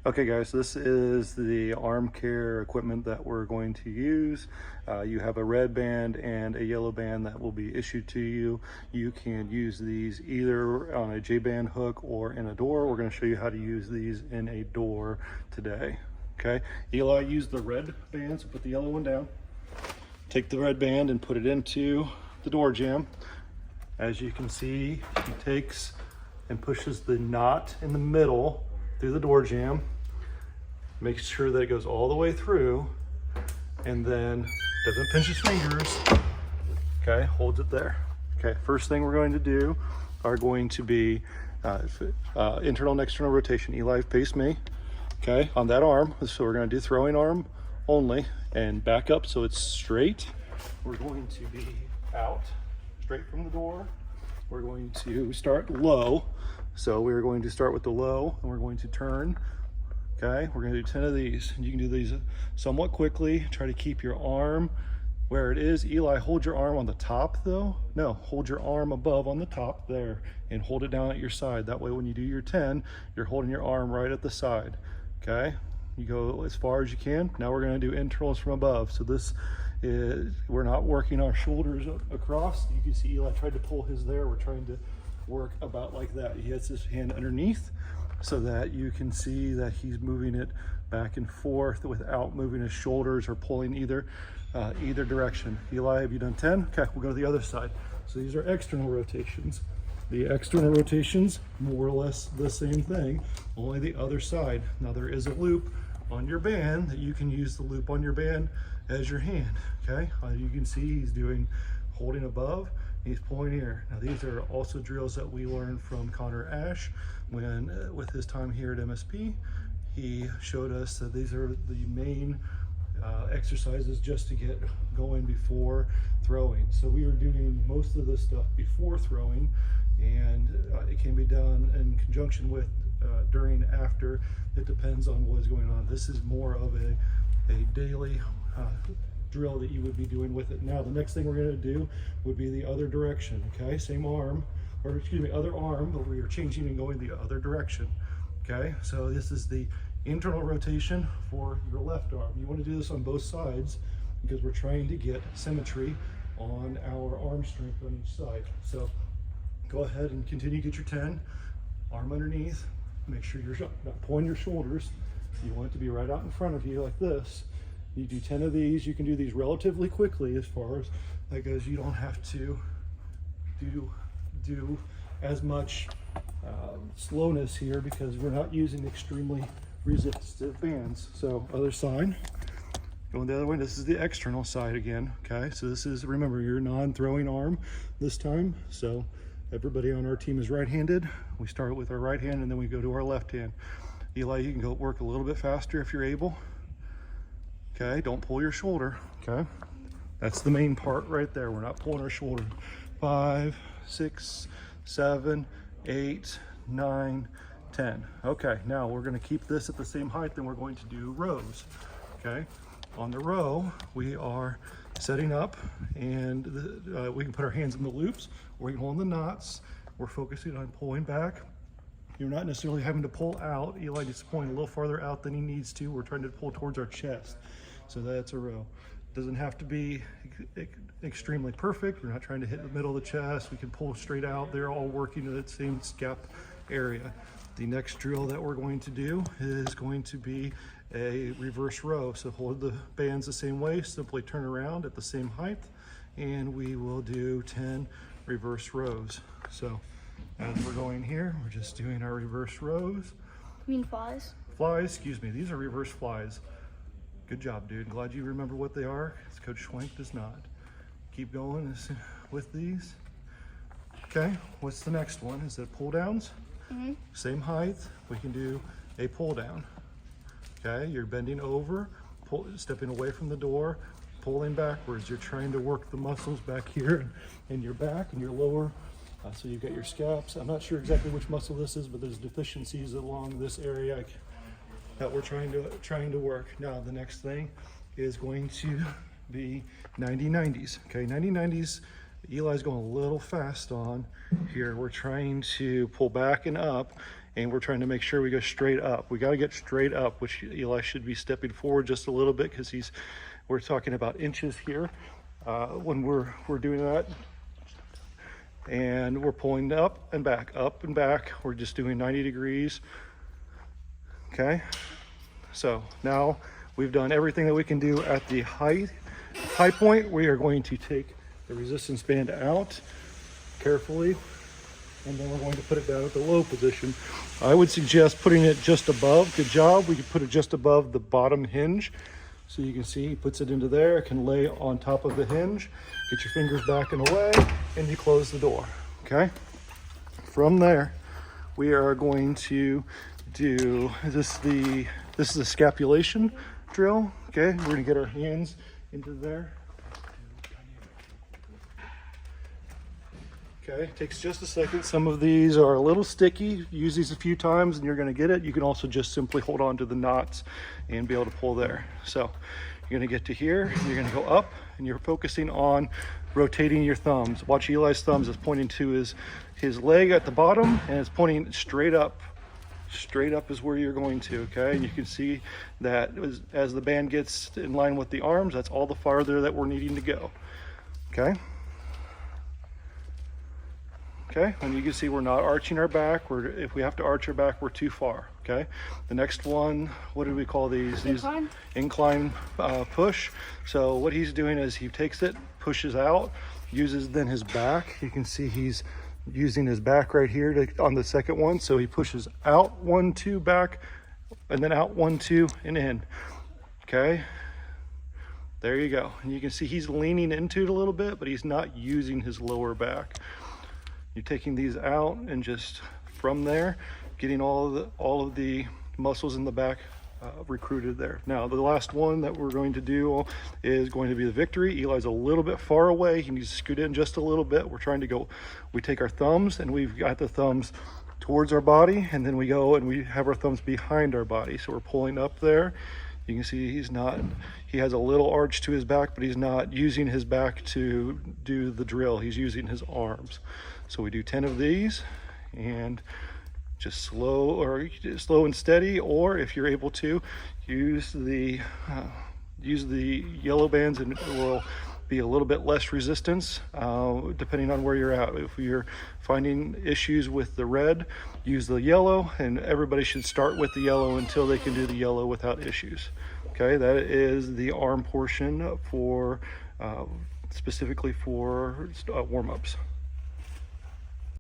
Okay guys, this is the arm care equipment that we're going to use. You have a red band and a yellow band that will be issued to you. You can use these either on a J-band hook or in a door. We're going to show you how to use these in a door today. Okay, Eli used the red band, so put the yellow one down. Take the red band and put it into the door jamb. As you can see, he takes and pushes the knot in the middle through the door jamb, makes sure that it goes all the way through, and then doesn't pinch his fingers. Okay, holds it there. Okay, first thing we're going to do are going to be internal and external rotation. Eli, face me. Okay, on that arm. So we're going to do throwing arm only and back up so it's straight. We're going to be out straight from the door. We're going to start low. So we're going to start with the low and we're going to turn. Okay, we're going to do 10 of these. You can do these somewhat quickly. Try to keep your arm where it is. Eli, hold your arm on the top though. No, hold your arm above on the top there and hold it down at your side. That way when you do your 10, you're holding your arm right at the side. Okay, you go as far as you can. Now we're going to do internals from above. So this is, we're not working our shoulders across. You can see Eli tried to pull his there. We're trying to work about like that. He has his hand underneath so that you can see that he's moving it back and forth without moving his shoulders or pulling either direction. Eli, have you done 10? Okay, we'll go to the other side. So these are external rotations. The external rotations, more or less the same thing, only the other side. Now there is a loop on your band that you can use the loop on your band as your hand. Okay, you can see he's holding above, he's pulling here. Now these are also drills that we learned from Connor Ash when with his time here at MSP. He showed us that these are the main exercises just to get going before throwing. So we are doing most of this stuff before throwing, and it can be done in conjunction with during, after. It depends on what is going on. This is more of a daily drill that you would be doing with it. Now the next thing we're going to do would be the other direction. Okay, same arm, or excuse me, other arm, but we are changing and going the other direction. Okay, so this is the internal rotation for your left arm. You want to do this on both sides because we're trying to get symmetry on our arm strength on each side. So go ahead and continue to get your 10. Arm underneath. Make sure you're not pulling your shoulders. You want it to be right out in front of you like this. You do 10 of these. You can do these relatively quickly as far as that goes. You don't have to do as much slowness here because we're not using extremely resistive bands. So other side, going the other way. This is the external side again. Okay, so this is, remember, your non-throwing arm this time. So everybody on our team is right-handed. We start with our right hand and then we go to our left hand. Eli, you can go work a little bit faster if you're able. Okay, don't pull your shoulder. Okay, that's the main part right there. We're not pulling our shoulder. 5, 6, 7, 8, 9, 10. Okay, now we're going to keep this at the same height, then we're going to do rows. Okay, on the row we are setting up, and we can put our hands in the loops, or we can hold the knots. We're focusing on pulling back. You're not necessarily having to pull out. Eli is pulling a little farther out than he needs to. We're trying to pull towards our chest. So that's a row. It doesn't have to be extremely perfect. We're not trying to hit the middle of the chest. We can pull straight out. They're all working in that same scap area. The next drill that we're going to do is going to be a reverse row. So hold the bands the same way, simply turn around at the same height, and we will do 10 reverse rows. So as we're going here, we're just doing our reverse rows. You mean flies? Flies, excuse me, these are reverse flies. Good job, dude. Glad you remember what they are, because Coach Schwenk does not. Keep going with these. Okay, what's the next one? Is it pull downs? Mm-hmm. Same height, we can do a pull down. Okay, you're bending over, stepping away from the door, pulling backwards. You're trying to work the muscles back here in your back and your lower. So you've got your scaps. I'm not sure exactly which muscle this is, but there's deficiencies along this area that we're trying to work. Now the next thing is going to be 90-90s. Okay, 90-90s, Eli's going a little fast on here. We're trying to pull back and up and we're trying to make sure we go straight up. We got to get straight up, which Eli should be stepping forward just a little bit because we're talking about inches here when we're doing that. And we're pulling up and back, up and back. We're just doing 90 degrees. Okay, so now we've done everything that we can do at the high point. We are going to take the resistance band out carefully, and then we're going to put it down at the low position. I would suggest putting it just above. Good job. We could put it just above the bottom hinge. So you can see he puts it into there. It can lay on top of the hinge. Get your fingers back in the way, and you close the door. Okay. From there, we are going to do this. This is a scapulation drill. Okay, we're gonna get our hands into there. Okay, takes just a second. Some of these are a little sticky. Use these a few times and you're gonna get it. You can also just simply hold on to the knots and be able to pull there. So you're gonna get to here, you're gonna go up, and you're focusing on rotating your thumbs. Watch Eli's thumbs is pointing to his leg at the bottom, and it's pointing straight up. Straight up is where you're going to, okay? And you can see that as the band gets in line with the arms, that's all the farther that we're needing to go, okay? Okay, and you can see we're not arching our back. If we have to arch our back, we're too far, okay? The next one, what do we call these? Incline. Incline push. So what he's doing is he takes it, pushes out, uses then his back. You can see he's using his back right here on the second one. So he pushes out 1, 2, back, and then out 1, 2, and in, okay? There you go. And you can see he's leaning into it a little bit, but he's not using his lower back. You're taking these out and just from there, getting all of the muscles in the back recruited there. Now, the last one that we're going to do is going to be the victory. Eli's a little bit far away. He needs to scoot in just a little bit. We're trying to go, we take our thumbs and we've got the thumbs towards our body, and then we go and we have our thumbs behind our body. So we're pulling up there. You can see he has a little arch to his back, but he's not using his back to do the drill. He's using his arms. So we do 10 of these, and just slow and steady, or if you're able to, use the yellow bands, and it will be a little bit less resistance depending on where you're at. If you're finding issues with the red, use the yellow, and everybody should start with the yellow until they can do the yellow without issues. Okay, that is the arm portion for specifically for warm-ups.